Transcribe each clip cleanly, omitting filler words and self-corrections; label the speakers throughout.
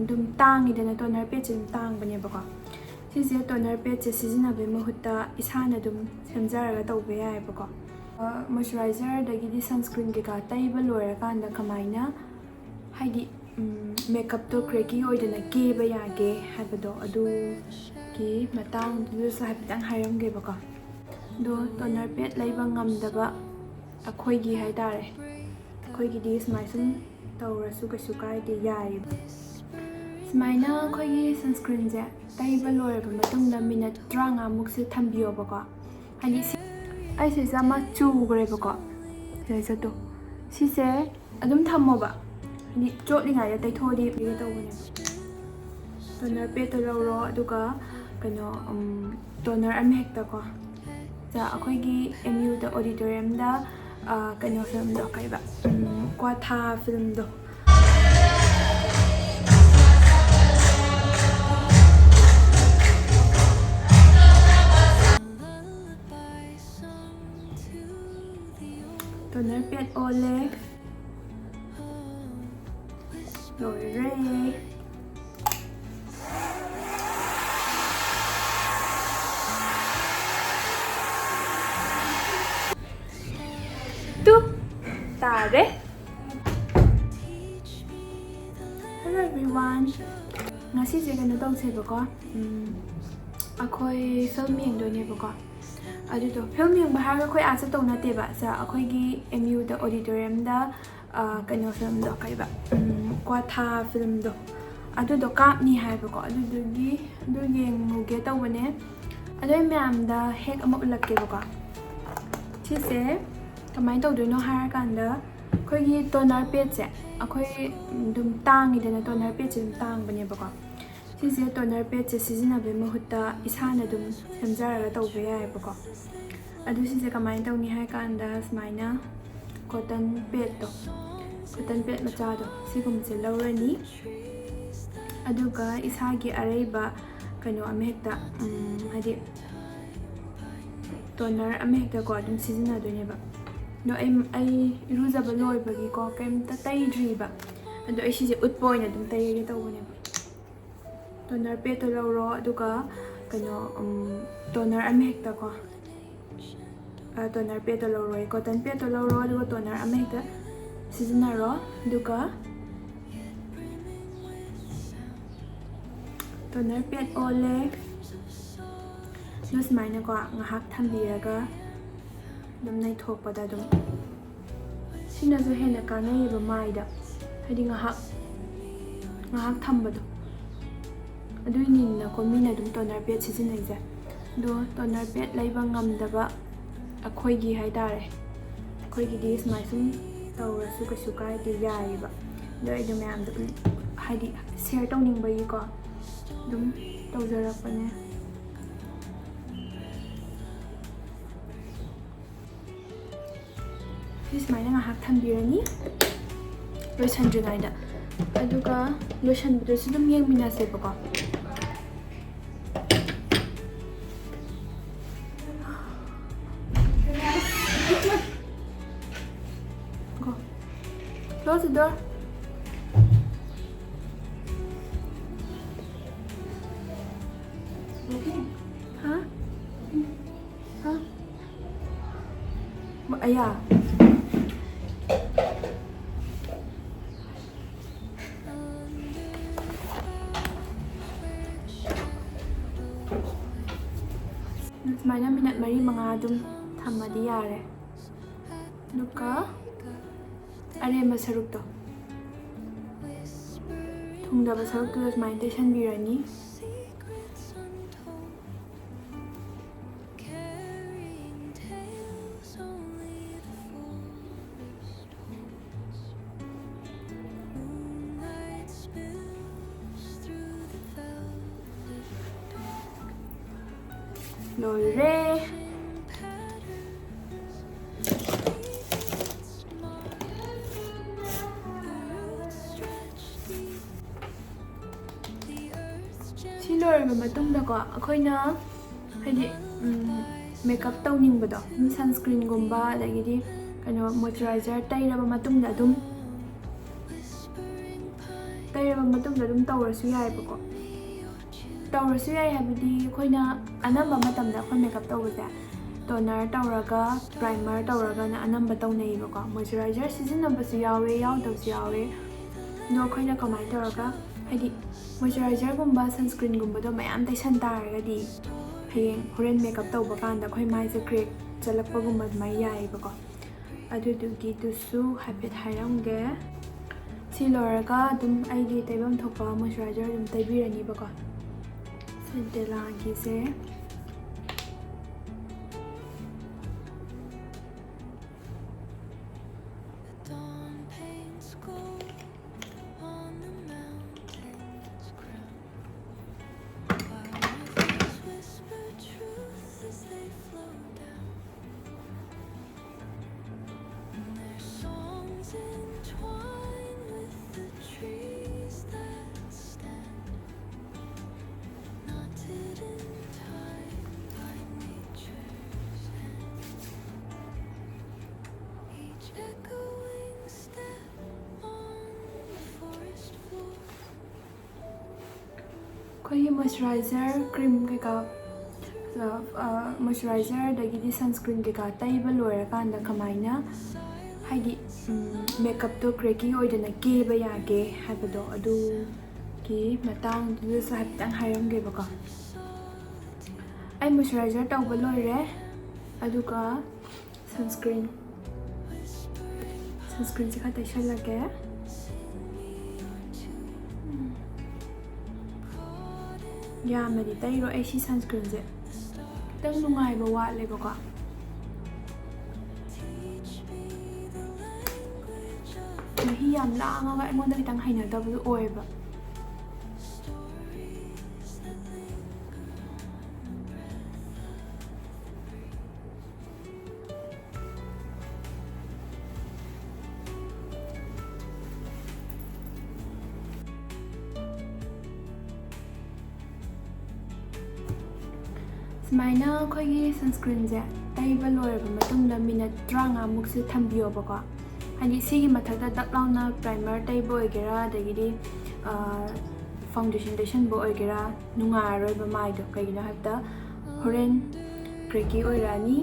Speaker 1: dum tangidana toner page dum tang bane bako sise toner page sizinabe mahutta isana dum semjaraga tawbe yai bako moisturizer dagidi sunscreen ke ka taiba loira kanda kamaina haidi makeup to cracky oidana ke ba yage habado adu ki matang du sa habitang haramge bako do toner page laiba ngamdaba akhoi gi haidare akhoi gi di smai sum tawrasu kasu kaide yai smaina akhoi gi sunscreen je taiba loira matungda minute 30 mukse thambiyo bako hani ai se sama chu gre bako se sa to si se adum thammo ba ni chotlinga ya tai thodi bi to bune toner pe to ro aduga kano toner am hekta ko ja akhoi gi MU da auditorium da kano film do kai ba kwa tha film do toner pet ole lore tu tare. Hello everyone, ngasi je kan tong se bako akhoi film yeng do ne bako adu to film yeng ba ha khoi asa tong na te ba sa akhoi gi MU da auditorium da kano film do kai ba kwa tha film do adu do ka ni hai bako adu gi du yeng mu ge taw bane adu myam da hek amuk lak ke bako chi se kamai taw do no har kan da khoi gi toner page je akhoi dum tangi dana toner page dum tang bane bako sise toner page sizinabe mahutta isana dum semjaraga tawbe yai bako adu sise kamai tawni hai kan da smaina cotton pad to cotton pad macha do sigum se lawrani aduga isagi araiba kano amekta hadi toner amekta ko dum sizina do ne ba no ai iruzaba loy bagi ko kem ta tai driba adu ai sise utpoint adum tai ge tawne ba toner pad to lawro aduga kano toner amekta ko toner pad to lawro cotton pad to lawro aduga toner amekta sizina ro aduga toner pad ole use maina ko ngahak thambiraga dum nai thokpada dum sina zo hena kanai ba maida hadi ngahak thambado adui ni na ko mina dum toner pad sizinai ja do toner pad laiba ngamdaba akhoi gi haidare akhoi gi dis mai sum tawrasu kasu kaide yai ba do ai dum yam dum hadi share tawning bai ko dum tawjarak pane this maina ngahak thambirani lotion dringaida aduga lotion do sudum yeng mina se bako go close the door huh aya Smaina minute mari mga dum thamadi yare nuka aremba saruk to thungdaba saruk to smaina te sanbirani lore si lore ba matungda ko akoina hadi makeup tawningbado sunscreen gumba adagidi kano moisturizer tairaba matungda adum ꯀꯦꯕ ꯃꯇꯨꯡꯗ ꯑꯗꯨꯝ ꯇꯧꯔꯁꯨ ꯌꯥꯏꯕꯀꯣ ꯇꯧꯔꯁꯨ ꯌꯥꯏ ꯍꯥꯏꯕꯗꯤ ꯑꯩꯈꯣꯏꯅ ꯑꯅꯝꯕ ꯃꯇꯝꯗ ꯑꯩꯈꯣꯏ ꯃꯦꯀꯞ ꯇꯧꯕꯁꯦ ꯇꯣꯅꯔ ꯇꯧꯔꯒ ꯄ꯭ꯔꯥꯏꯃꯔ ꯇꯧꯔꯒꯅ ꯑꯅꯝꯕ ꯇꯧꯅꯩꯌꯦꯕꯀꯣ ꯃꯣꯏꯆꯔꯥꯏꯖꯔ ꯁꯤꯖꯤꯟꯅꯕꯁꯨ ꯌꯥꯎꯋꯦ ꯌꯥꯎꯗꯕꯁꯨ ꯌꯥꯎꯋꯦ ꯑꯗꯣ ꯑꯩꯈꯣꯏꯅ ꯀꯃꯥꯏꯅ ꯇꯧꯔꯒ ꯍꯥꯏꯗꯤ ꯃꯣꯏꯆꯔꯥꯏꯖꯔꯒꯨꯝꯕ ꯁꯟꯁꯀ꯭ꯔꯤꯟꯒꯨꯝꯕꯗꯣ ꯃꯌꯥꯝ ꯇꯩꯁꯟ ꯇꯥꯔꯒꯗꯤ ꯍꯌꯦꯡ ꯍꯣꯔꯦꯟ ꯃꯦꯀꯞ ꯇꯧꯕ ꯀꯥꯟꯗ ꯑꯩꯈꯣꯏ ꯃꯥꯏꯁꯦ ꯀ꯭ꯔꯦꯛ ꯆꯠꯂꯛꯄꯒꯨꯝꯕ ꯑꯗꯨꯃꯥꯏꯅ ꯌꯥꯏꯌꯦꯕꯀꯣ ꯑꯗꯨꯗꯨꯒꯤꯗꯨꯁꯨ ꯍꯥꯏꯐꯦꯠ ꯍꯥꯏꯔꯝꯒꯦ ꯁꯤ ꯂꯣꯏꯔꯒ ꯑꯗꯨꯝ ꯑꯩꯒꯤ ꯇꯩꯐꯝ ꯊꯣꯛꯄ ꯃꯣꯏꯆꯔꯥꯏꯖꯔ ꯑꯗꯨꯝ ꯇꯩꯕꯤꯔꯅꯤꯕꯀꯣ ꯁꯤꯗꯦꯂꯥꯒꯤꯁꯦ ꯑꯩꯈꯣꯏꯒꯤ ꯃꯣꯏꯆꯔꯥꯏꯖꯔ ꯀ꯭ꯔꯤꯝ ꯀꯩꯀꯥ ꯃꯣꯏꯆꯔꯥꯏꯖꯔꯗꯒꯤꯗꯤ ꯁꯟꯁꯀ꯭ꯔꯤꯟ ꯀꯩꯀꯥ ꯇꯩꯕ ꯂꯣꯏꯔꯀꯥꯟꯗ ꯀꯃꯥꯏꯅ ꯍꯥꯏꯗꯤ ꯃꯦꯀꯞꯇꯣ ꯀ꯭ꯔꯦꯀꯤ ꯑꯣꯏꯗꯅ ꯀꯦꯕ ꯌꯥꯒꯦ ꯍꯥꯏꯕꯗꯣ ꯑꯗꯨꯒꯤ ꯃꯇꯥꯡꯗꯨꯗꯁꯨ ꯍꯥꯏꯐꯦꯠꯇꯪ ꯍꯥꯏꯔꯝꯒꯦꯕꯀꯣ ꯑꯩ ꯃꯣꯏꯆꯔꯥꯏꯖꯔ ꯇꯧꯕ ꯂꯣꯏꯔꯦ ꯑꯗꯨꯒ ꯁꯟꯁꯀ꯭ꯔꯤꯟꯁꯦ ꯈꯔ ꯇꯩꯁꯜꯂꯒꯦ ꯌꯥꯝꯅꯗꯤ ꯇꯩꯔꯣ ꯑꯩ ꯁꯤ ꯁꯟꯁꯀ꯭ꯔꯤꯟꯁꯦ ꯈꯤꯇꯪ ꯅꯨꯡꯉꯥꯏꯕ ꯋꯥꯠꯂꯦꯕꯀꯣ ꯃꯍꯤ ꯌꯥꯝ ꯂꯥꯡꯉꯒ ꯑꯩꯉꯣꯟꯗ ꯈꯤꯇꯪ ꯍꯩꯅꯗꯕꯗꯣ ꯑꯣꯏꯌꯦꯕ ꯁꯨꯃꯥꯏꯅ ꯑꯩꯈꯣꯏꯒꯤ ꯁꯟꯁꯀ꯭ꯔꯤꯟꯁꯦ ꯇꯩꯕ ꯂꯣꯏꯔꯕ ꯃꯇꯨꯡꯗ ꯃꯤꯅꯠ 35ꯃꯨꯛꯁꯦ ꯊꯝꯕꯤꯌꯣꯕꯀꯣ ꯍꯥꯏꯗꯤ ꯁꯤꯒꯤ ꯃꯊꯛꯇ ꯗꯛ ꯂꯥꯎꯅ ꯄ꯭ꯔꯥꯏꯃꯔ ꯇꯩꯕ ꯑꯣꯏꯒꯦꯔꯥ ꯑꯗꯒꯤꯗꯤ ꯐꯥꯎꯟꯗꯦꯁꯟ ꯇꯩꯁꯟꯕ ꯑꯣꯏꯒꯦꯔꯥ ꯅꯨꯡꯉꯥꯏꯔꯔꯣꯏꯕ ꯃꯥꯏꯗꯣ ꯀꯩꯒꯤꯅꯣ ꯍꯥꯏꯕꯗ ꯍꯣꯔꯦꯟ ꯀ꯭ꯔꯦꯀꯤ ꯑꯣꯏꯔꯛꯑꯅꯤ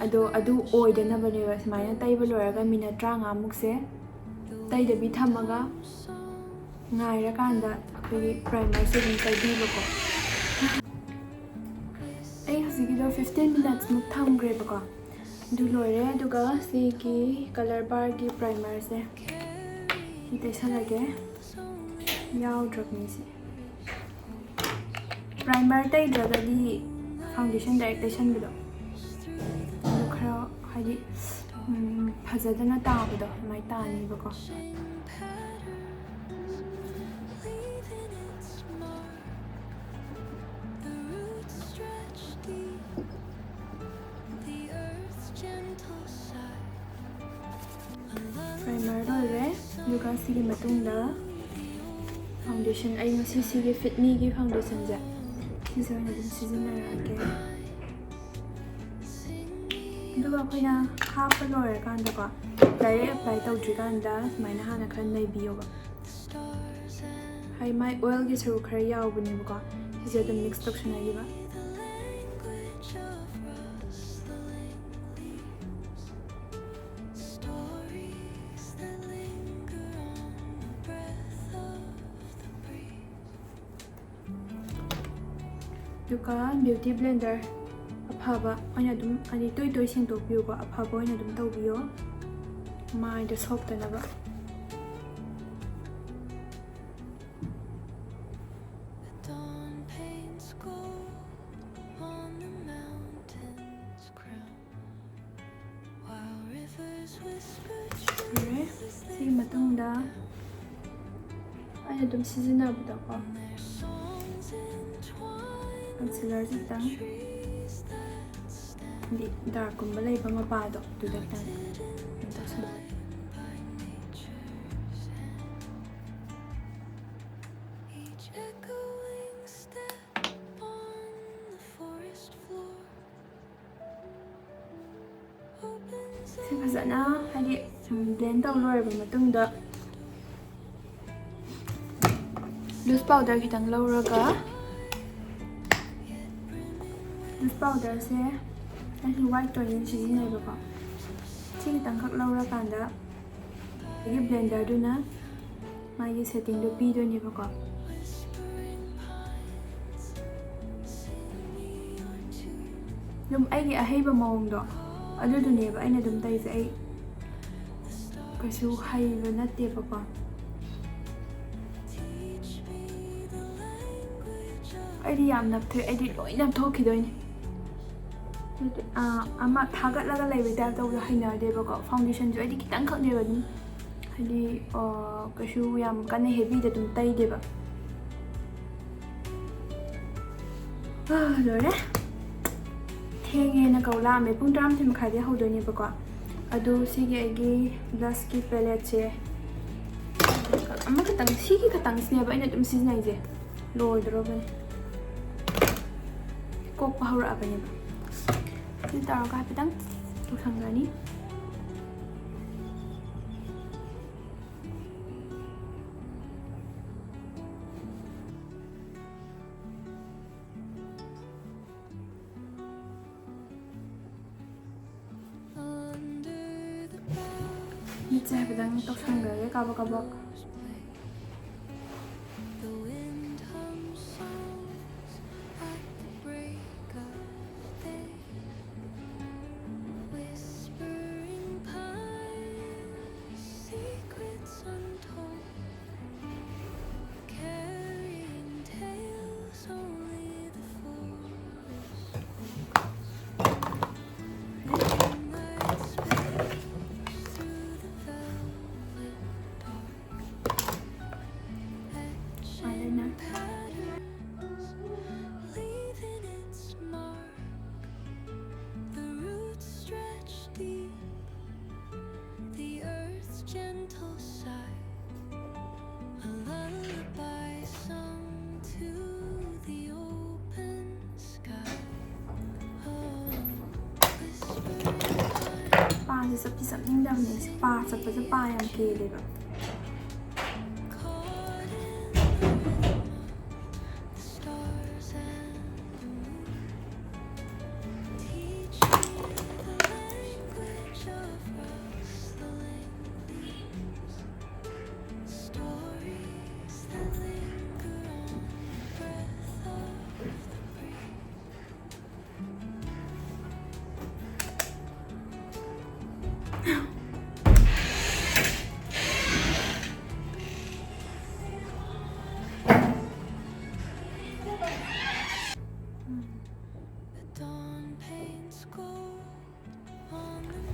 Speaker 1: ꯑꯗꯣ ꯑꯗꯨ ꯑꯣꯏꯗꯅꯕꯅꯦꯕ ꯁꯨꯃꯥꯏꯅ ꯇꯩꯕ ꯂꯣꯏꯔꯒ ꯃꯤꯅꯠ 35ꯃꯨꯛꯁꯦ ꯇꯩꯗꯕꯤ ꯊꯝꯃꯒ ꯉꯥꯏꯔꯀꯥꯟꯗ ꯑꯩꯈꯣꯏꯒꯤ ꯄ꯭ꯔꯥꯏꯃꯔꯁꯦ ꯑꯗꯨꯝ ꯇꯩꯕꯤꯕꯀꯣ ꯑꯩ ꯍꯧꯖꯤꯛꯀꯤꯗꯣ 15 minutes ꯃꯨꯛ ꯊꯝꯈ꯭ꯔꯦꯕꯀꯣ ꯑꯗꯨ ꯂꯣꯏꯔꯦ ꯑꯗꯨꯒ ꯁꯤꯒꯤ ꯀꯂꯔ ꯕꯥꯔꯒꯤ ꯄ꯭ꯔꯥꯏꯃꯔꯁꯦ ꯁꯤ ꯇꯩꯁꯜꯂꯒꯦ ꯌꯥꯎꯗ꯭ꯔꯕꯅꯤ ꯁꯤ ꯄ꯭ꯔꯥꯏꯃꯔ ꯇꯩꯗ꯭ꯔꯒꯗꯤ ꯐꯥꯎꯟꯗꯦꯁꯟ ꯗꯥꯏꯔꯦꯛ ꯇꯩꯁꯟꯕꯗꯣ ꯑꯗꯨ ꯈꯔ ꯍꯥꯏꯗꯤ ꯐꯖꯗꯅ ꯇꯥꯕꯗꯣ ꯑꯗꯨꯃꯥꯏꯅ ꯇꯥꯅꯤꯕꯀꯣ ꯄ꯭ꯔꯥꯏꯃꯔ ꯂꯣꯏꯔꯦ ꯑꯗꯨꯒ ꯁꯤꯒꯤ ꯃꯇꯨꯡꯗ ꯐꯥꯎꯟꯗꯦꯁꯟ ꯑꯩ ꯉꯁꯤ ꯁꯤꯒꯤ ꯐꯤꯠꯃꯤꯒꯤ ꯐꯥꯎꯟꯗꯦꯁꯟꯁꯦ ꯁꯤꯁꯦ ꯑꯣꯏꯅ ꯑꯗꯨꯝ ꯁꯤꯖꯤꯟꯅꯔꯛꯑꯒꯦ ꯑꯗꯨꯒ ꯑꯩꯈꯣꯏꯅ ꯍꯥꯞꯄ ꯂꯣꯏꯔꯀꯥꯟꯗꯀꯣ ꯗꯥꯏꯔꯦꯛ ꯑꯦꯄ꯭ꯂꯥꯏ ꯇꯧꯗ꯭ꯔꯤꯀꯥꯟꯗ ꯁꯨꯃꯥꯏꯅ ꯍꯥꯟꯅ ꯈꯔ ꯅꯩꯕꯤꯌꯣꯕ ꯍꯥꯏ ꯃꯥꯏ ꯑꯣꯏꯜꯒꯤ ꯁꯔꯨꯛ ꯈꯔ ꯌꯥꯎꯕꯅꯦꯕꯀꯣ ꯁꯤꯁꯦ ꯑꯗꯨꯝ ꯃꯤꯛꯁ ꯇꯧꯁꯟꯅꯈꯤꯕ ꯑꯗꯨꯒ ꯕ꯭ꯌꯨꯇꯤ ꯕ꯭ꯂꯦꯟꯗꯔ ꯑꯐꯕ ꯑꯣꯏꯅ ꯑꯗꯨꯝ ꯍꯥꯏꯗꯤ ꯇꯣꯏ ꯇꯣꯏ ꯁꯦꯡꯗꯣꯛꯄꯤꯌꯨꯀꯣ ꯑꯐꯕ ꯑꯣꯏꯅ ꯑꯗꯨꯝ ꯇꯧꯕꯤꯌꯣ ꯃꯥꯏꯗ ꯁꯣꯛꯇꯅꯕ ꯁꯤꯒꯤ ꯃꯇꯨꯡꯗ ꯑꯩꯅ ꯑꯗꯨꯝ ꯁꯤꯖꯤꯟꯅꯕꯗꯀꯣ ꯀꯟꯁꯤꯂꯔꯁꯦ ꯈꯤꯇꯪ ꯍꯥꯏꯗꯤ ꯗꯥꯔꯛꯀꯨꯝꯕ ꯂꯩꯕ ꯃꯄꯥꯗꯣ ꯑꯗꯨꯗ ꯈꯤꯇꯪ ꯇꯧꯁꯜꯂꯦ ꯁꯤ ꯐꯖꯅ ꯍꯥꯏꯗꯤ ꯕ꯭ꯂꯦꯟ ꯇꯧ ꯂꯣꯏꯔꯕ ꯃꯇꯨꯡꯗ loose powder khitang lauraga loose powder se ai white toning sizinai ba ko si khitang khak laura kanda agi blender du na magi setting do pi do ni ba ko dum ai gi ahaiba mawong do adu du ne ba aina dum tai se ai kasu haiba natte ba ko ai di yam nap thoi ai di loi nam thok khidoi ni ama thagat laga lai beta to da haina de ba ko foundation jo ai di kitang khak ne ba dum ai di kasu yam kan heavy da dum tai de ba rồi đấy thế nghe nó cầu làm mấy phút trăm thì mà khai thấy hậu đôi như vậy quoi adu si cái blush ki palette che amma ka tang si ki ka tang sne ba ina dum si nai je loi dro ba ko pa hura ba ni ba ti tar ka petang tu sanggani 밑에 해보장 떡 상가에 가벅가벅 sắp đi sắp nhanh đâm này sắp ba em kề đây vậy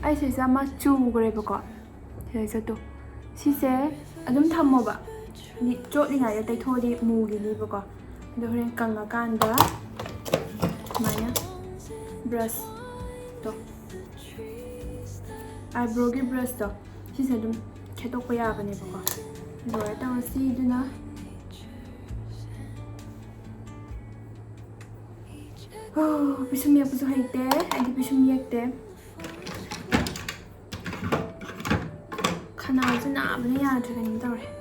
Speaker 1: ai sẽ ra mà chu cái này bọc thì sẽ tụ si sẽ đúng thầm mà bạn đi chốt đi này tay thôi đi mù gì đi bọc rồi nên cần là can đó mà nhá brush to eyebrow cái brush to si sẽ đúng cái tóc bây giờ cái này bọc rồi tao si đi nữa 비숨 예쁘죠 할 때, 아기 비숨 예 때. 가나지 나무는 야주 된다 그래.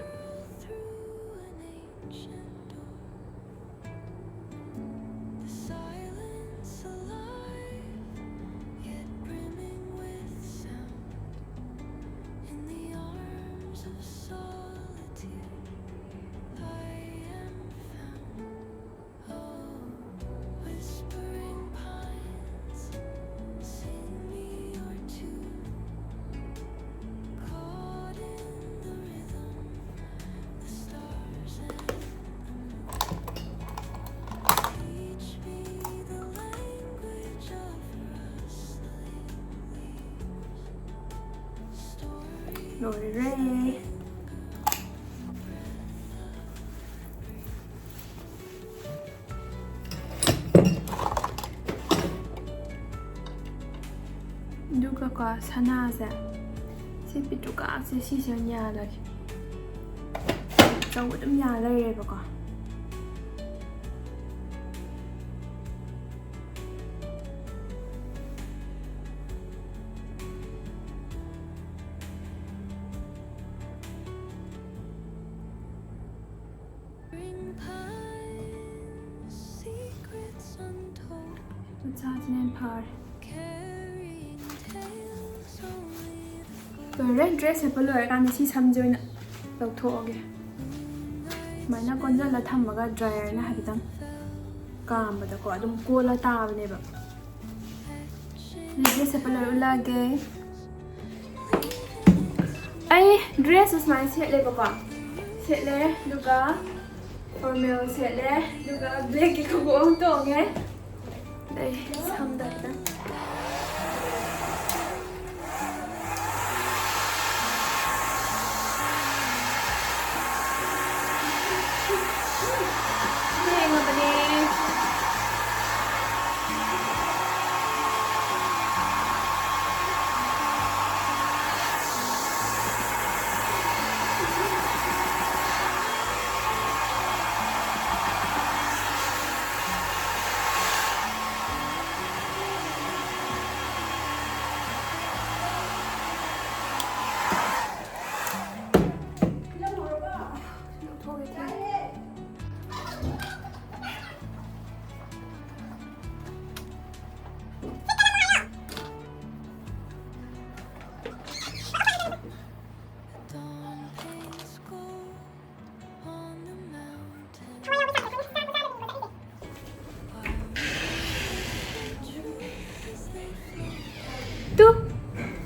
Speaker 1: Rồi đây 누가 과 사나자 시피투가 시시셔냐라 저거 좀 야래 봐봐 ꯃꯆꯥꯁꯤꯅ ꯐꯥꯔꯦ ꯂꯣꯏꯔꯦ dress ꯁꯦꯠꯄ ꯂꯣꯏꯔꯀꯥꯟꯗ ꯁꯤ ꯁꯝꯁꯦ ꯑꯣꯏꯅ ꯂꯧꯊꯣꯛꯑꯒꯦ ꯁꯨꯃꯥꯏꯅ ꯀꯣꯟꯖꯜꯂ ꯊꯝꯃꯒ ꯗ꯭ꯔꯥꯏꯌꯔꯅ ꯍꯥꯏꯐꯦꯠꯇꯪ ꯀꯥꯝꯕꯗꯀꯣ ꯑꯗꯨꯝ ꯀꯣꯜꯂ ꯇꯥꯕꯅꯦꯕ ꯗ꯭ꯔꯦꯁ ꯁꯦꯠꯄ ꯂꯣꯏꯔ ꯎꯠꯂꯛꯑꯒꯦ ꯑꯩ ꯗ꯭ꯔꯦꯁ ꯁꯨꯃꯥꯏꯅ ꯁꯦꯠꯂꯦꯕꯀꯣ ꯁꯦꯠꯂꯦ ꯑꯗꯨꯒ ꯐꯣꯔꯃꯦꯜ ꯁꯦꯠꯂꯦ ꯑꯗꯨꯒ ꯕ꯭ꯂꯦꯛꯀꯤ ꯈꯣꯡꯎꯞ ꯑꯃ ꯇꯣꯡꯉꯦ ꯑꯗꯩ ꯁꯝꯗ ꯈꯤꯇꯪ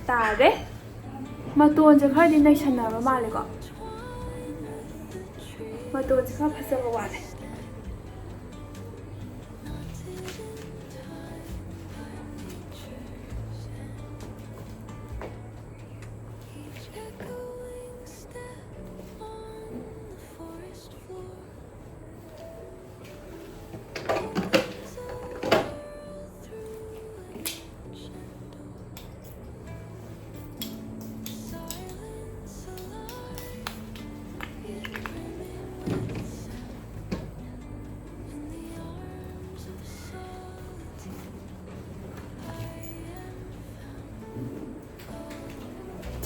Speaker 1: ꯇꯥꯔꯦ ꯃꯇꯣꯟꯁꯦ ꯈꯔꯗꯤ ꯅꯩꯁꯟꯅꯕ ꯃꯥꯜꯂꯦꯀꯣ ꯃꯇꯣꯟꯁꯦ ꯈꯔ ꯐꯖꯕ ꯋꯥꯠꯂꯦ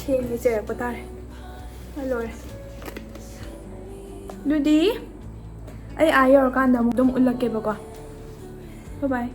Speaker 1: ꯊꯦꯡꯉꯦ ꯆꯩꯔꯛꯄ ꯇꯥꯔꯦ ꯂꯣꯏꯔꯦ ꯑꯗꯨꯗꯤ ꯑꯩ ꯌꯧꯔꯀꯥꯟꯗ ꯑꯃꯨꯛ ꯑꯗꯨꯝ ꯎꯠꯂꯛꯀꯦꯕꯀꯣ ꯕꯥꯏ ꯕꯥꯏ